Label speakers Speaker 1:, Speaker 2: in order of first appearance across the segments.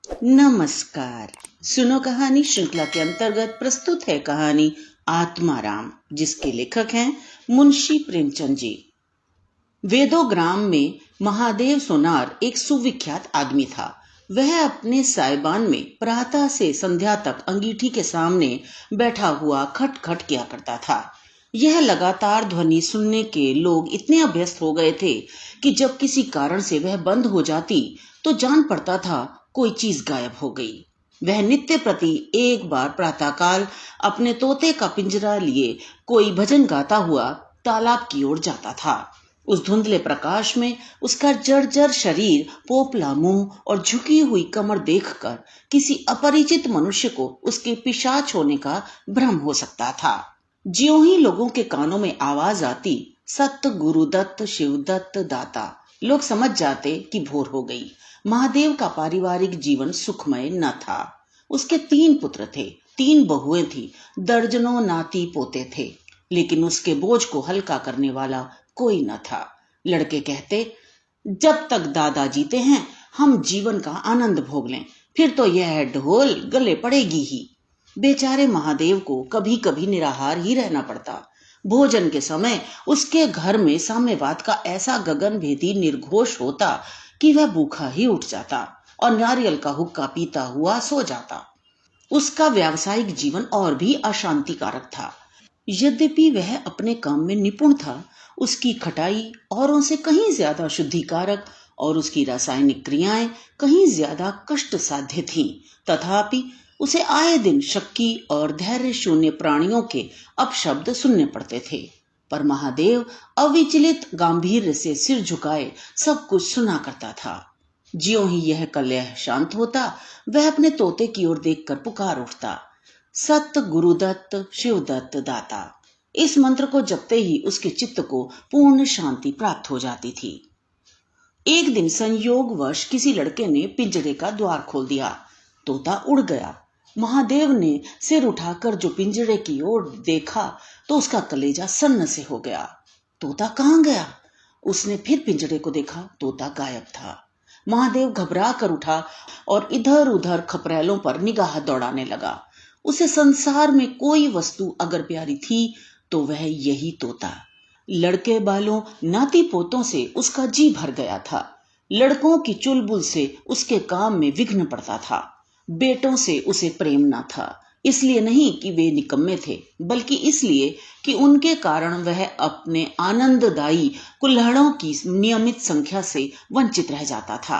Speaker 1: नमस्कार। सुनो कहानी श्रृंखला के अंतर्गत प्रस्तुत है कहानी आत्माराम, जिसके लेखक हैं मुंशी प्रेमचंद जी। वेदोग्राम में महादेव सोनार एक सुविख्यात आदमी था। वह अपने साइबान में प्रातः से संध्या तक अंगीठी के सामने बैठा हुआ खट खट किया करता था। यह लगातार ध्वनि सुनने के लोग इतने अभ्यस्त हो गए थे कि जब किसी कारण से वह बंद हो जाती तो जान पड़ता था कोई चीज गायब हो गई। वह नित्य प्रति एक बार प्रातःकाल अपने तोते का पिंजरा लिए कोई भजन गाता हुआ तालाब की ओर जाता था। उस धुंधले प्रकाश में उसका जर्जर शरीर, पोपला मुंह और झुकी हुई कमर देखकर किसी अपरिचित मनुष्य को उसके पिशाच होने का भ्रम हो सकता था। ज्यों ही लोगों के कानों में आवाज आती, सत गुरुदत्त शिवदत्त दाता, लोग समझ जाते कि भोर हो गई। महादेव का पारिवारिक जीवन सुखमय न था। उसके 3 पुत्र थे, 3 बहुएं थी, दर्जनों नाती पोते थे, लेकिन उसके बोझ को हल्का करने वाला कोई न था। लड़के कहते, जब तक दादा जीते हैं हम जीवन का आनंद भोग लें, फिर तो यह ढोल गले पड़ेगी ही। बेचारे महादेव को कभी कभी निराहार ही रहना पड़ता। भोजन के समय उसके घर में साम्यवाद का ऐसा गगनभेदी निर्घोष होता कि वह भूखा ही उठ जाता और नारियल का हुक्का पीता हुआ सो जाता। उसका व्यावसायिक जीवन और भी अशांतिकारक था। यद्यपि वह अपने काम में निपुण था, उसकी खटाई औरों से कहीं ज्यादा शुद्धिकारक और उसकी रासायनिक क्रियाएं कहीं ज्यादा कष्ट साध्य थीं। तथापि उसे आए दिन शक्की और धैर्य शून्य प्राणियों के अपशब्द सुनने पड़ते थे। पर महादेव अविचलित गांभीर्य से सिर झुकाए सब कुछ सुना करता था। ज्यों ही यह कलह शांत होता, वह अपने तोते की ओर देखकर पुकार उठता, सत गुरुदत्त शिवदत्त दाता। इस मंत्र को जपते ही उसके चित्त को पूर्ण शांति प्राप्त हो जाती थी। एक दिन संयोगवश किसी लड़के ने पिंजरे का द्वार खोल दिया। तोता उड़ गया। महादेव ने सिर उठाकर जो पिंजरे की ओर देखा तो उसका कलेजा सन्न से हो गया। तोता कहाँ गया? उसने फिर पिंजरे को देखा, तोता गायब था। महादेव घबरा कर उठा और इधर उधर खपरेलों पर निगाह दौड़ाने लगा। उसे संसार में कोई वस्तु अगर प्यारी थी तो वह यही तोता। लड़के बालों नाती पोतों से उसका जी भर गया था। लड़कों की चुलबुल से उसके काम में विघ्न पड़ता था। बेटों से उसे प्रेम न था, इसलिए नहीं कि वे निकम्मे थे, बल्कि इसलिए कि उनके कारण वह अपने आनंददायी कुल्हड़ों की नियमित संख्या से वंचित रह जाता था।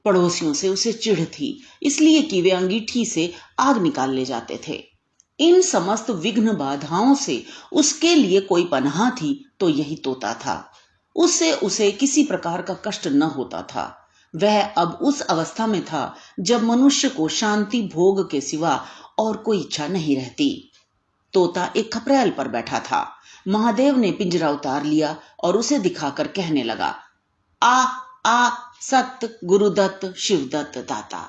Speaker 1: पड़ोसियों से उसे चिढ़ थी, इसलिए कि वे अंगीठी से आग निकाल ले जाते थे। इन समस्त विघ्न बाधाओं से उसके लिए कोई पनाह थी तो यही तोता था। उससे उसे किसी प्रकार का कष्ट न होता था। वह अब उस अवस्था में था जब मनुष्य को शांति भोग के सिवा और कोई इच्छा नहीं रहती। तोता एक खपरेल पर बैठा था। महादेव ने पिंजरा उतार लिया और उसे दिखाकर कहने लगा, आ आ सत गुरुदत्त शिवदत्त दाता।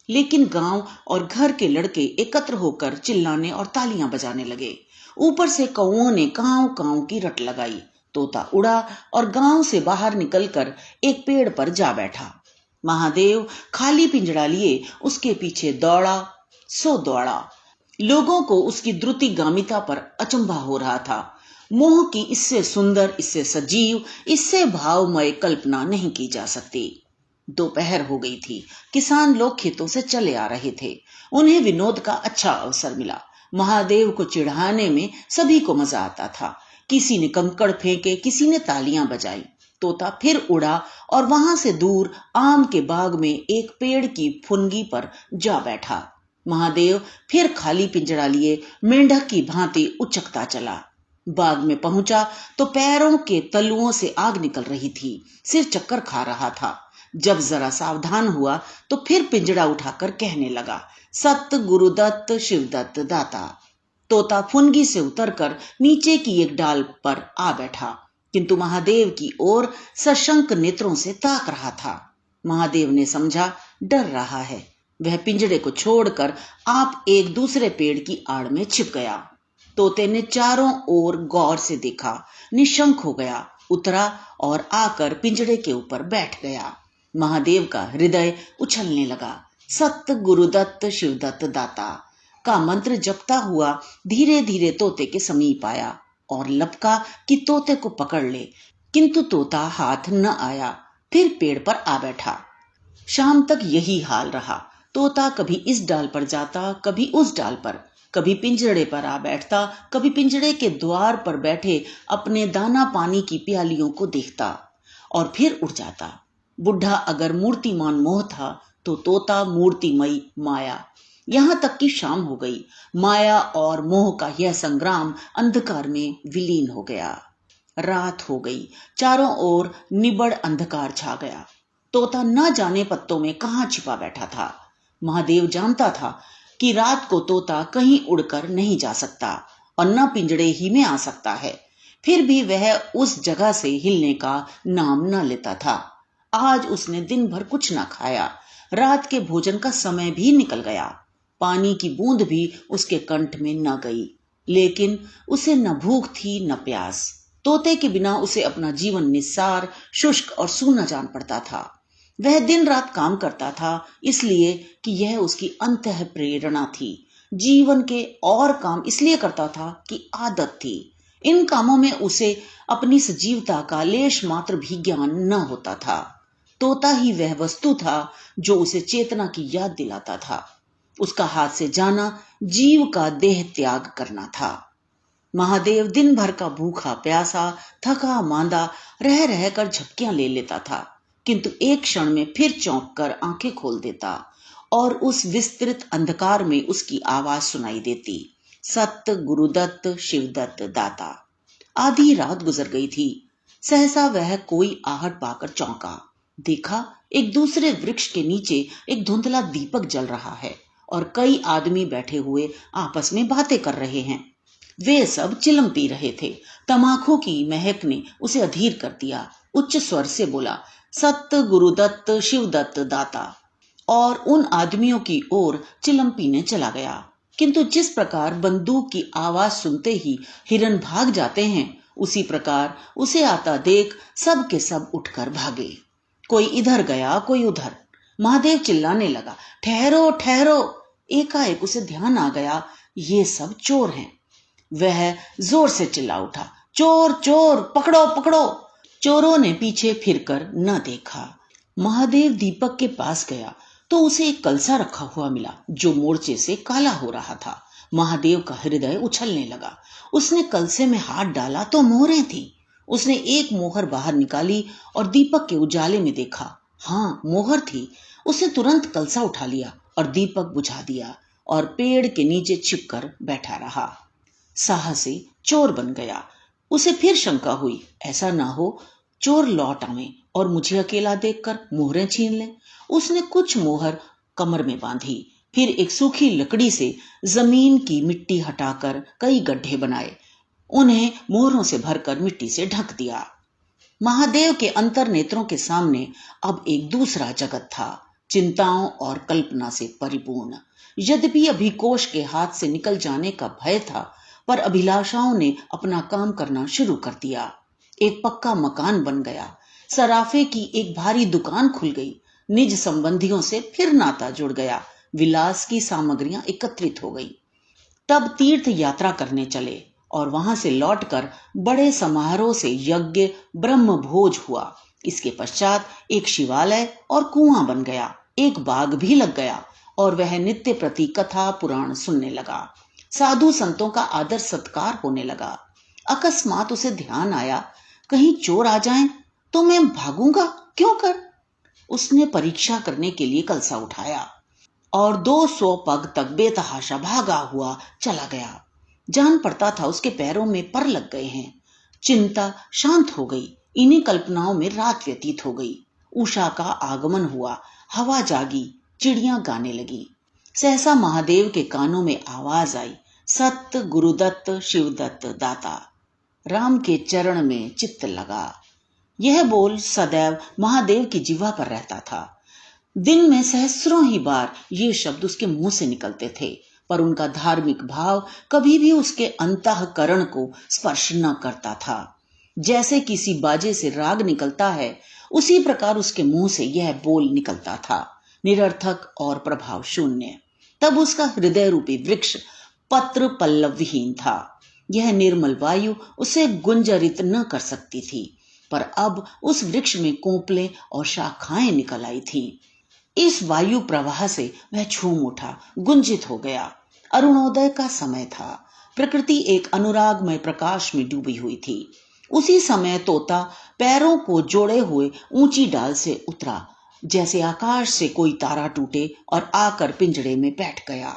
Speaker 1: लेकिन गांव और घर के लड़के एकत्र होकर चिल्लाने और तालियां बजाने लगे। ऊपर से कौओं ने कांव कांव की रट लगाई। तोता उड़ा और गांव से बाहर निकलकर एक पेड़ पर जा बैठा। महादेव खाली पिंजरा लिए उसके पीछे दौड़ा सो दौड़ा। लोगों को उसकी द्रुतिगामिता पर अचंभा हो रहा था। मोह की इससे सुंदर, इससे सजीव, इससे भावमय कल्पना नहीं की जा सकती। दोपहर हो गई थी। किसान लोग खेतों से चले आ रहे थे। उन्हें विनोद का अच्छा अवसर मिला। महादेव को चिढ़ाने में सभी को मजा आता था। किसी ने कंकड़ फेंके, किसी ने तालियां बजाई। तोता फिर उड़ा और वहां से दूर आम के बाग में एक पेड़ की फुनगी पर जा बैठा। महादेव फिर खाली पिंजरा लिए मेंढक की भांति उचकता चला। बाग में पहुंचा तो पैरों के तलुओं से आग निकल रही थी। सिर चक्कर खा रहा था। जब जरा सावधान हुआ तो फिर पिंजरा उठाकर कहने लगा, सत गुरुदत्त शिवदत्त दाता। तोता फुनगी से उतरकर नीचे की एक डाल पर आ बैठा, किंतु महादेव की ओर सशंक नेत्रों से ताक रहा था। महादेव ने समझा डर रहा है। वह पिंजरे को छोड़कर आप एक दूसरे पेड़ की आड़ में छिप गया। तोते ने चारों ओर गौर से देखा, निशंक हो गया, उतरा और आकर पिंजरे के ऊपर बैठ गया। महादेव का हृदय उछलने लगा। सत गुरुदत्त शिवदत्त दाता का मंत्र जपता हुआ धीरे धीरे तोते के समीप आया और लपका कि तोते को पकड़ ले, किंतु तोता हाथ न आया। फिर पेड़ पर आ बैठा। शाम तक यही हाल रहा। तोता कभी इस डाल पर जाता, कभी उस डाल पर, कभी पिंजड़े पर आ बैठता, कभी पिंजड़े के द्वार पर बैठे अपने दाना पानी की प्यालियों को देखता और फिर उड़ जाता। बुढ़ा अगर मूर्तिमान मोह था तो तोता मूर्तिमयी माया। यहां तक कि शाम हो गई। माया और मोह का यह संग्राम अंधकार में विलीन हो गया। रात हो गई। चारों ओर निबड़ अंधकार छा गया। तोता न जाने पत्तों में कहां छिपा बैठा था। महादेव जानता था कि रात को तोता कहीं उड़कर नहीं जा सकता और न पिंजड़े ही में आ सकता है। फिर भी वह उस जगह से हिलने का नाम न लेता था। आज उसने दिन भर कुछ न खाया। रात के भोजन का समय भी निकल गया। पानी की बूंद भी उसके कंठ में न गई। लेकिन उसे न भूख थी न प्यास। तोते के बिना उसे अपना जीवन निस्सार, शुष्क और सूना जान पड़ता था। वह दिन रात काम करता था इसलिए कि यह उसकी अंतः प्रेरणा थी। जीवन के और काम इसलिए करता था कि आदत थी। इन कामों में उसे अपनी सजीवता का लेश मात्र भी ज्ञान न होता था। तोता ही वह वस्तु था जो उसे चेतना की याद दिलाता था। उसका हाथ से जाना जीव का देह त्याग करना था। महादेव दिन भर का भूखा प्यासा, थका मांदा रह रहकर झपकियां ले लेता था, किंतु एक क्षण में फिर चौंक कर आंखें खोल देता और उस विस्तृत अंधकार में उसकी आवाज सुनाई देती, सत गुरुदत्त शिवदत्त दाता। आधी रात गुजर गई थी। सहसा वह कोई आहट पाकर चौंका। देखा, एक दूसरे वृक्ष के नीचे एक धुंधला दीपक जल रहा है और कई आदमी बैठे हुए आपस में बातें कर रहे हैं। वे सब चिलम पी रहे थे। तमाकू की महक ने उसे अधीर कर दिया। उच्च स्वर से बोला, सत गुरुदत्त शिवदत्त दाता, और उन आदमियों की ओर चिलम पीने चला गया। किंतु जिस प्रकार बंदूक की आवाज सुनते ही हिरन भाग जाते हैं, उसी प्रकार उसे आता देख सब के सब उठकर भागे। कोई इधर गया, कोई उधर। महादेव चिल्लाने लगा, ठहरो ठहरो। एकाएक उसे ध्यान आ गया, ये सब चोर हैं। वह जोर से चिल्ला उठा, चोर चोर, पकड़ो पकड़ो। चोरों ने पीछे फिरकर न देखा। महादेव दीपक के पास गया तो उसे एक कलसा रखा हुआ मिला जो मोर्चे से काला हो रहा था। महादेव का हृदय उछलने लगा। उसने कलसे में हाथ डाला तो मोहरें थी। उसने एक मोहर बाहर निकाली और दीपक के उजाले में देखा। हाँ, मोहर थी। उसने तुरंत कलसा उठा लिया और दीपक बुझा दिया और पेड़ के नीचे छिपकर बैठा रहा। साहसी चोर बन गया। उसे फिर शंका हुई, ऐसा ना हो चोर लौट आवे और मुझे अकेला देखकर मोहरें छीन लें। उसने कुछ मोहर कमर में बांधी, फिर एक सूखी लकड़ी से जमीन की मिट्टी हटाकर कई गड्ढे बनाए, उन्हें मोहरों से भरकर मिट्टी से ढक दिया। महादेव के अंतर नेत्रों के सामने अब एक दूसरा जगत था, चिंताओं और कल्पना से परिपूर्ण। यद्यपि अभी कोष के हाथ से निकल जाने का भय था, पर अभिलाषाओं ने अपना काम करना शुरू कर दिया। एक पक्का मकान बन गया, सराफे की एक भारी दुकान खुल गई, निज संबंधियों से फिर नाता जुड़ गया, विलास की सामग्रियां एकत्रित हो गई। तब तीर्थ यात्रा करने चले और वहां से लौटकर बड़े समारोह से यज्ञ ब्रह्म भोज हुआ। इसके पश्चात एक शिवालय और कुआं बन गया, एक बाग भी लग गया और वह नित्य प्रति कथा पुराण सुनने लगा। साधु संतों का आदर सत्कार होने लगा। अकस्मात उसे ध्यान आया, कहीं चोर आ जाएं तो मैं भागूंगा क्यों कर। उसने परीक्षा करने के लिए कलसा उठाया और 200 पग तक बेतहाशा भागा हुआ चला गया। जान पड़ता था उसके पैरों में पर लग गए हैं। चिंता शांत हो गई। इन्हीं कल्पनाओं में रात व्यतीत हो गई। उषा का आगमन हुआ, हवा जागी, चिड़ियां गाने लगी। सहसा महादेव के कानों में आवाज आई, सत गुरुदत्त शिवदत्त दाता। राम के चरण में चित्त लगा। यह बोल सदैव महादेव की जिह्वा पर रहता था। दिन में सहस्रों ही बार ये शब्द उसके मुंह से निकलते थे, पर उनका धार्मिक भाव कभी भी उसके अंतःकरण को स्पर्श न करता था। जैसे किसी बाजे से राग निकलता है, उसी प्रकार उसके मुंह से यह बोल निकलता था। निरर्थक और प्रभाव शून्य। तब उसका हृदय रूपी वृक्ष पत्र पल्लव विहीन था। यह निर्मल वायु उसे गुंजरित न कर सकती थी, पर अब उस वृक्ष में कोंपले और शाखाएं निकल आई थीं। इस वायु प्रवाह से वह झूम उठा, गुंजित हो गया। अरुणोदय का समय था। प्रकृति एक अनुरागमय प्रकाश में डूबी हुई थी। उसी समय तोता पैरों को जोड़े हुए ऊंची डाल से उतरा, जैसे आकाश से कोई तारा टूटे, और आकर पिंजड़े में बैठ गया।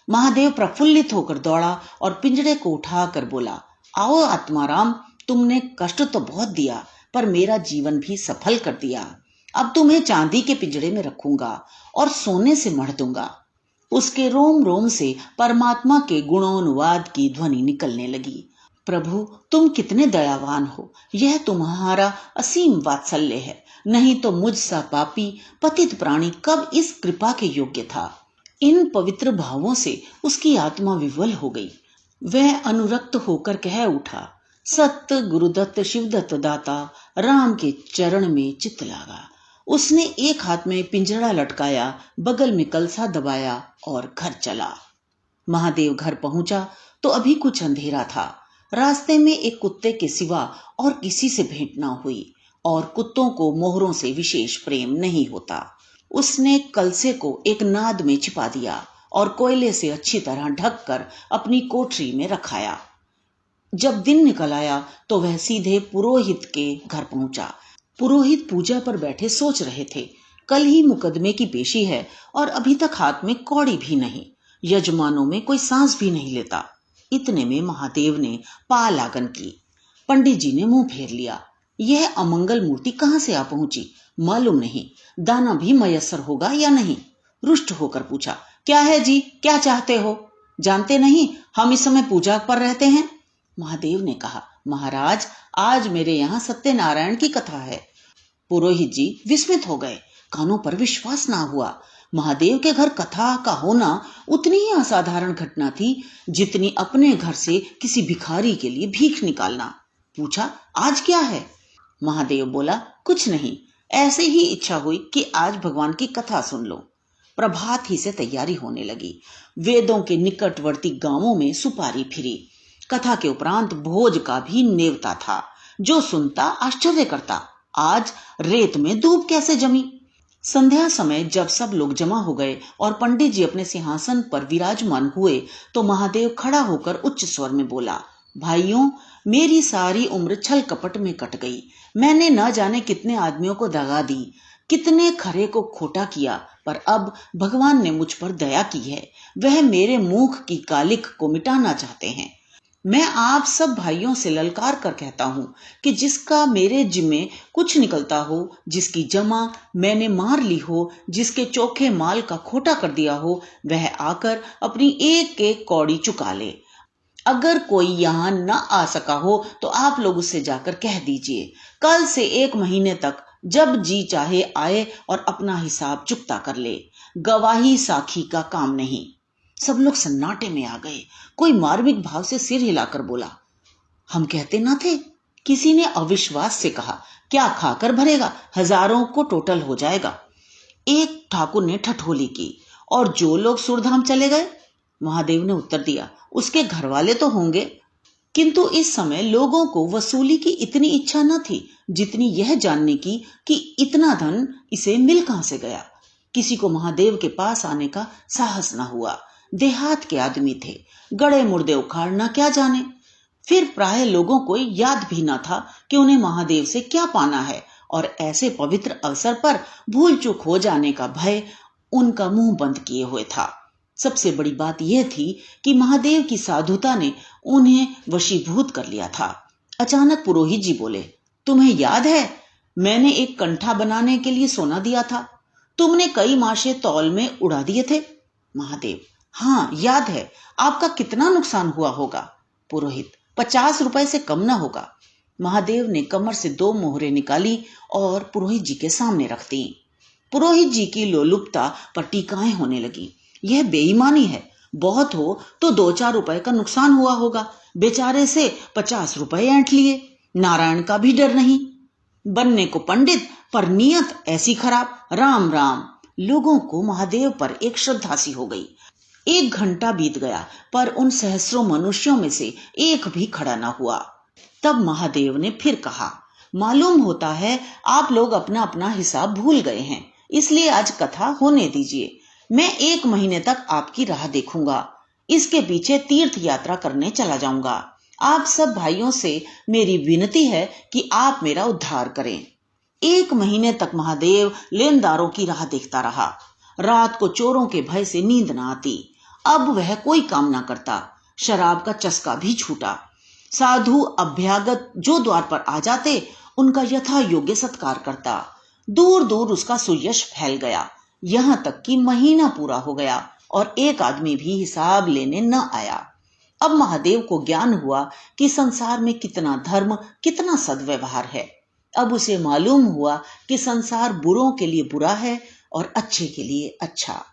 Speaker 1: महादेव प्रफुल्लित होकर दौड़ा और पिंजड़े को उठाकर बोला, आओ आत्माराम, तुमने कष्ट तो बहुत दिया, पर मेरा जीवन भी सफल कर दिया। अब तुम्हें चांदी के पिंजड़े में रखूंगा और सोने से मढ़ दूंगा। उसके रोम रोम से परमात्मा के गुणोनुवाद की ध्वनि निकलने लगी। प्रभु, तुम कितने दयावान हो, यह तुम्हारा असीम वात्सल्य है। नहीं तो मुझ सा पापी पतित प्राणी कब इस कृपा के योग्य था। इन पवित्र भावों से उसकी आत्मा विवल हो गई। वह अनुरक्त होकर कह उठा, सत्य गुरुदत्त शिवदत्त दाता, राम के चरण में चित्त लागा। उसने एक हाथ में पिंजरा लटकाया, बगल में कलसा दबाया और घर चला। महादेव घर पहुंचा तो अभी कुछ अंधेरा था। रास्ते में एक कुत्ते के सिवा और किसी से भेंट न हुई, और कुत्तों को मोहरों से विशेष प्रेम नहीं होता। उसने कलसे को एक नाद में छिपा दिया और कोयले से अच्छी तरह ढककर अपनी कोठरी में रखाया। जब दिन निकल आया तो वह सीधे पुरोहित के घर पहुंचा। पुरोहित पूजा पर बैठे सोच रहे थे, कल ही मुकदमे की पेशी है और अभी तक हाथ में कौड़ी भी नहीं। यजमानों में कोई सांस भी नहीं लेता। इतने में महादेव ने पालागन की। पंडित जी ने मुंह फेर लिया। यह अमंगल मूर्ति कहां से आ पहुंची, मालूम नहीं। दाना भी मयस्सर होगा या नहीं। रुष्ट होकर पूछा, क्या है जी, क्या चाहते हो? जानते नहीं हम इस समय पूजा पर रहते हैं। महादेव ने कहा, महाराज, आज मेरे यहाँ सत्यनारायण की कथा है। पुरोहित जी विस्मित हो गए। कानों पर विश्वास ना हुआ। महादेव के घर कथा का होना उतनी ही असाधारण घटना थी जितनी अपने घर से किसी भिखारी के लिए भीख निकालना। पूछा, आज क्या है? महादेव बोला, कुछ नहीं, ऐसे ही इच्छा हुई कि आज भगवान की कथा सुन लो। प्रभात ही से तैयारी होने लगी। वेदों के निकटवर्ती गांवों में सुपारी फिरी। कथा के उपरांत भोज का भी नेवता था। जो सुनता आश्चर्य करता, आज रेत में दूब कैसे जमी। संध्या समय जब सब लोग जमा हो गए और पंडित जी अपने सिंहासन पर विराजमान हुए तो महादेव खड़ा होकर उच्च स्वर में बोला, भाइयों, मेरी सारी उम्र छल कपट में कट गई। मैंने न जाने कितने आदमियों को दगा दी, कितने खरे को खोटा किया, पर अब भगवान ने मुझ पर दया की है। वह मेरे मुख की कालिख को मिटाना चाहते हैं। मैं आप सब भाइयों से ललकार कर कहता हूं कि जिसका मेरे जिम्मे कुछ निकलता हो, जिसकी जमा मैंने मार ली हो, जिसके चोखे माल का खोटा कर दिया हो, वह आकर अपनी एक एक कौड़ी चुका ले। अगर कोई यहाँ न आ सका हो तो आप लोग उससे जाकर कह दीजिए, कल से 1 महीने तक जब जी चाहे आए और अपना हिसाब चुकता कर ले। गवाही साखी का काम नहीं। सब लोग सन्नाटे में आ गए। कोई मार्मिक भाव से सिर हिलाकर बोला, हम कहते ना थे? किसी ने अविश्वास से कहा, क्या खाकर भरेगा, हजारों को टोटल हो जाएगा। एक ठाकुर ने ठठोली की, और जो लोग सुरधाम चले गए? महादेव ने उत्तर दिया, उसके घर वाले तो होंगे। किंतु इस समय लोगों को वसूली की इतनी इच्छा न थी जितनी यह जानने की कि इतना धन इसे मिल कहां से गया। किसी को महादेव के पास आने का साहस न हुआ। देहात के आदमी थे, गड़े मुर्दे उखाड़ना क्या जाने। फिर प्राय लोगों को याद भी न था कि उन्हें महादेव से क्या पाना है, और ऐसे पवित्र अवसर पर भूल चूक हो जाने का भय उनका मुंह बंद किए हुए था। सबसे बड़ी बात यह थी कि महादेव की साधुता ने उन्हें वशीभूत कर लिया था। अचानक पुरोहित जी बोले, तुम्हें याद है मैंने एक कंठा बनाने के लिए सोना दिया था? तुमने कई माशे तौल में उड़ा दिए थे। महादेव, हाँ याद है। आपका कितना नुकसान हुआ होगा? पुरोहित, 50 रुपए से कम ना होगा। महादेव ने कमर से 2 मोहरें निकाली और पुरोहित जी के सामने रख दी। पुरोहित जी की लोलुपता पर टीकाएं होने लगी। यह बेईमानी है। बहुत हो तो 2-4 रुपए का नुकसान हुआ होगा। बेचारे से 50 रुपए ऐंठ लिए। नारायण का भी डर नहीं। बनने को पंडित पर नियत ऐसी खराब। राम राम। लोगों को महादेव पर एक श्रद्धा सी हो गई। 1 घंटा बीत गया पर उन सहस्रों मनुष्यों में से एक भी खड़ा न हुआ। तब महादेव ने फिर कहा, मालूम होता है आप लोग अपना अपना हिसाब भूल गए हैं, इसलिए आज कथा होने दीजिए। मैं 1 महीने तक आपकी राह देखूंगा, इसके पीछे तीर्थ यात्रा करने चला जाऊंगा। आप सब भाइयों से मेरी विनती है कि आप मेरा उद्धार करें। 1 महीने तक महादेव लेनदारों की राह देखता रहा। रात को चोरों के भय से नींद न आती। अब वह कोई काम न करता। शराब का चस्का भी छूटा। साधु अभ्यागत जो द्वार पर आ जाते उनका यथा योग्य सत्कार करता। दूर दूर उसका सुयश फैल गया, यहां तक कि महीना पूरा हो गया और एक आदमी भी हिसाब लेने न आया। अब महादेव को ज्ञान हुआ कि संसार में कितना धर्म, कितना सद्व्यवहार है। अब उसे मालूम हुआ कि संसार बुरों के लिए बुरा है और अच्छे के लिए अच्छा।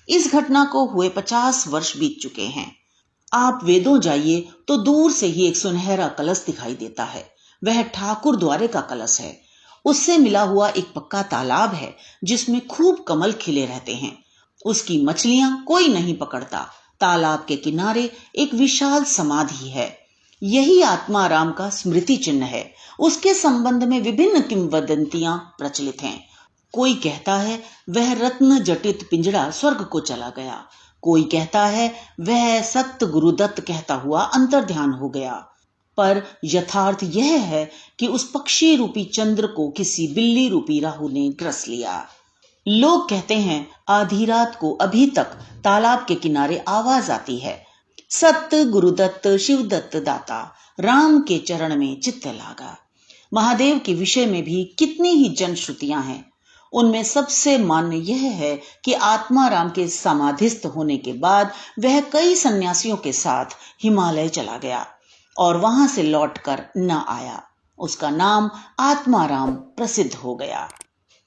Speaker 1: इस घटना को हुए 50 वर्ष बीत चुके हैं। आप वेदों जाइए तो दूर से ही एक सुनहरा कलश दिखाई देता है। वह ठाकुर द्वारे का कलश है। उससे मिला हुआ एक पक्का तालाब है जिसमें खूब कमल खिले रहते हैं। उसकी मछलियां कोई नहीं पकड़ता। तालाब के किनारे एक विशाल समाधि है। यही आत्माराम का स्मृति चिन्ह है। उसके संबंध में विभिन्न किंवदंतियां प्रचलित हैं। कोई कहता है वह रत्न जटित पिंजड़ा स्वर्ग को चला गया। कोई कहता है वह सत्य गुरुदत्त कहता हुआ अंतर्ध्यान हो गया। पर यथार्थ यह है कि उस पक्षी रूपी चंद्र को किसी बिल्ली रूपी राहु ने ग्रस लिया। लोग कहते हैं आधी रात को अभी तक तालाब के किनारे आवाज आती है, सत्य गुरुदत्त शिवदत्त दाता, राम के चरण में चित्त लागा। महादेव के विषय में भी कितनी ही जनश्रुतियां हैं। उनमें सबसे मान्य यह है कि आत्माराम के समाधिस्थ होने के बाद वह कई सन्यासियों के साथ हिमालय चला गया और वहां से लौटकर न आया। उसका नाम आत्माराम प्रसिद्ध हो गया।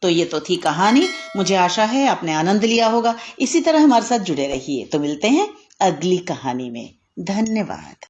Speaker 1: तो ये तो थी कहानी। मुझे आशा है आपने आनंद लिया होगा। इसी तरह हमारे साथ जुड़े रहिए। तो मिलते हैं अगली कहानी में। धन्यवाद।